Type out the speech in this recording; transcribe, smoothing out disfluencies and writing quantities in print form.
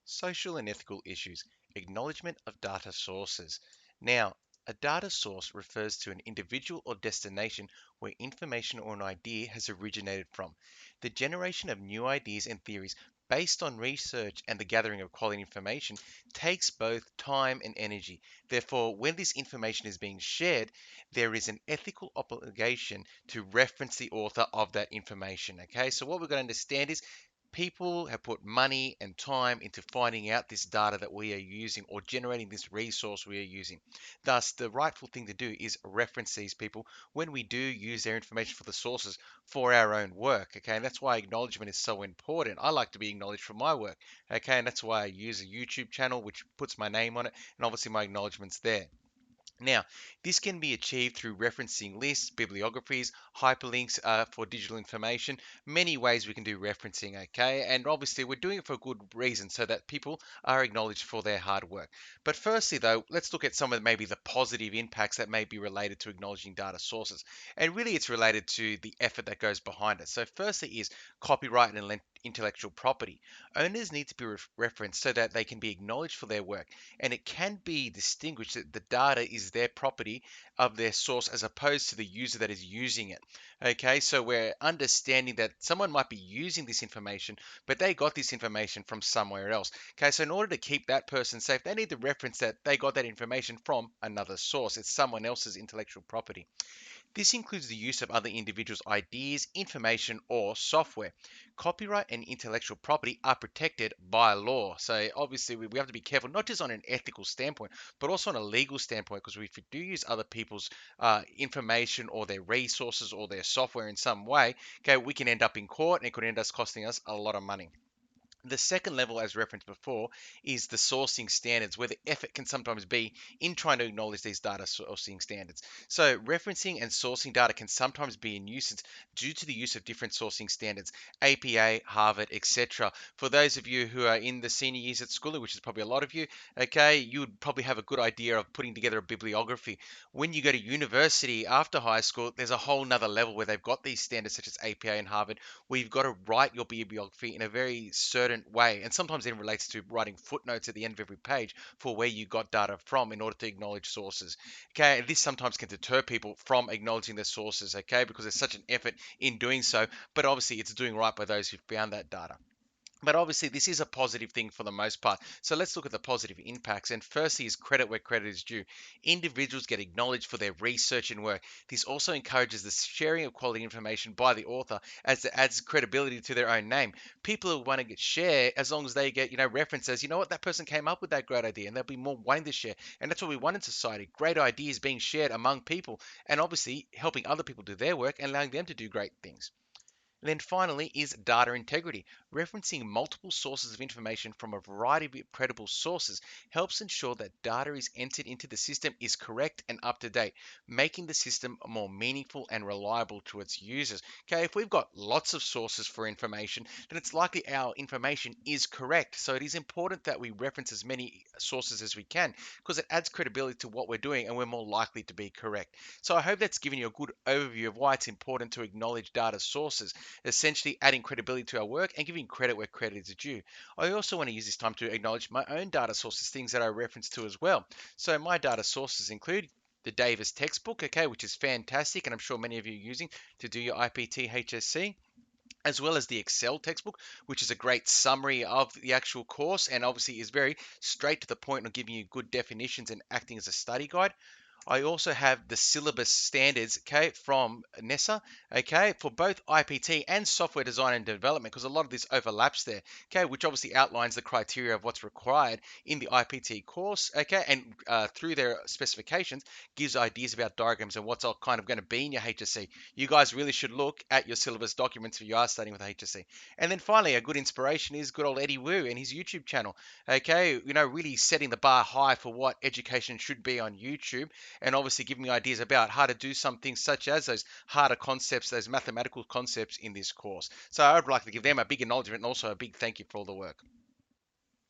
Social and ethical issues. Acknowledgement of data sources. Now, a data source refers to an individual or destination where information or an idea has originated from. The generation of new ideas and theories based on research and the gathering of quality information takes both time and energy. Therefore, when this information is being shared, there is an ethical obligation to reference the author of that information. Okay, so what we're going to understand is people have put money and time into finding out this data that we are using or generating this resource we are using. Thus, the rightful thing to do is reference these people when we do use their information for the sources for our own work. Okay, and that's why acknowledgement is so important. I like to be acknowledged for my work. Okay, and that's why I use a YouTube channel which puts my name on it, and obviously my acknowledgement's there. Now, this can be achieved through referencing lists, bibliographies, hyperlinks for digital information, many ways we can do referencing, okay? And obviously, we're doing it for a good reason so that people are acknowledged for their hard work. But firstly, though, let's look at some of maybe the positive impacts that may be related to acknowledging data sources. And really, it's related to the effort that goes behind it. So, firstly, is copyright and intellectual property. Owners need to be referenced so that they can be acknowledged for their work, and it can be distinguished that the data is their property of their source as opposed to the user that is using it. Okay, so we're understanding that someone might be using this information, but they got this information from somewhere else. Okay, so in order to keep that person safe, they need to reference that they got that information from another source. It's someone else's intellectual property. This includes the use of other individuals' ideas, information, or software. Copyright and intellectual property are protected by law. So obviously we have to be careful, not just on an ethical standpoint, but also on a legal standpoint, because if we do use other people's information or their resources or their software in some way, okay, we can end up in court and it could end up costing us a lot of money. The second level, as referenced before, is the sourcing standards, where the effort can sometimes be in trying to acknowledge these data sourcing standards. So, referencing and sourcing data can sometimes be a nuisance due to the use of different sourcing standards, APA, Harvard, etc. For those of you who are in the senior years at school, which is probably a lot of you, okay, you would probably have a good idea of putting together a bibliography. When you go to university after high school, there's a whole nother level where they've got these standards such as APA and Harvard, where you've got to write your bibliography in a very certain way. And sometimes it relates to writing footnotes at the end of every page for where you got data from in order to acknowledge sources. Okay, and this sometimes can deter people from acknowledging their sources, okay, because there's such an effort in doing so. But obviously, it's doing right by those who found that data. But obviously, this is a positive thing for the most part. So let's look at the positive impacts. And firstly is credit where credit is due. Individuals get acknowledged for their research and work. This also encourages the sharing of quality information by the author as it adds credibility to their own name. People who want to get share, as long as they get, references, you know what, that person came up with that great idea, and they'll be more wanting to share. And that's what we want in society. Great ideas being shared among people, and obviously helping other people do their work and allowing them to do great things. And then finally is data integrity. Referencing multiple sources of information from a variety of credible sources helps ensure that data is entered into the system is correct and up to date, making the system more meaningful and reliable to its users. Okay, if we've got lots of sources for information, then it's likely our information is correct. So it is important that we reference as many sources as we can because it adds credibility to what we're doing and we're more likely to be correct. So I hope that's given you a good overview of why it's important to acknowledge data sources, essentially adding credibility to our work and giving credit where credit is due. I also want to use this time to acknowledge my own data sources, things that I reference to as well. So my data sources include the Davis textbook, okay, which is fantastic, and I'm sure many of you are using to do your IPT HSC, as well as the Excel textbook, which is a great summary of the actual course and obviously is very straight to the point on giving you good definitions and acting as a study guide. I also have the Syllabus Standards, okay, from NESA, okay, for both IPT and software design and development, because a lot of this overlaps there, okay, which obviously outlines the criteria of what's required in the IPT course, okay, and through their specifications gives ideas about diagrams and what's all kind of going to be in your HSC. You guys really should look at your syllabus documents if you are studying with HSC. And then finally, a good inspiration is good old Eddie Wu and his YouTube channel, okay, really setting the bar high for what education should be on YouTube, and obviously giving me ideas about how to do some things such as those harder concepts, those mathematical concepts in this course. So I would like to give them a big acknowledgement and also a big thank you for all the work.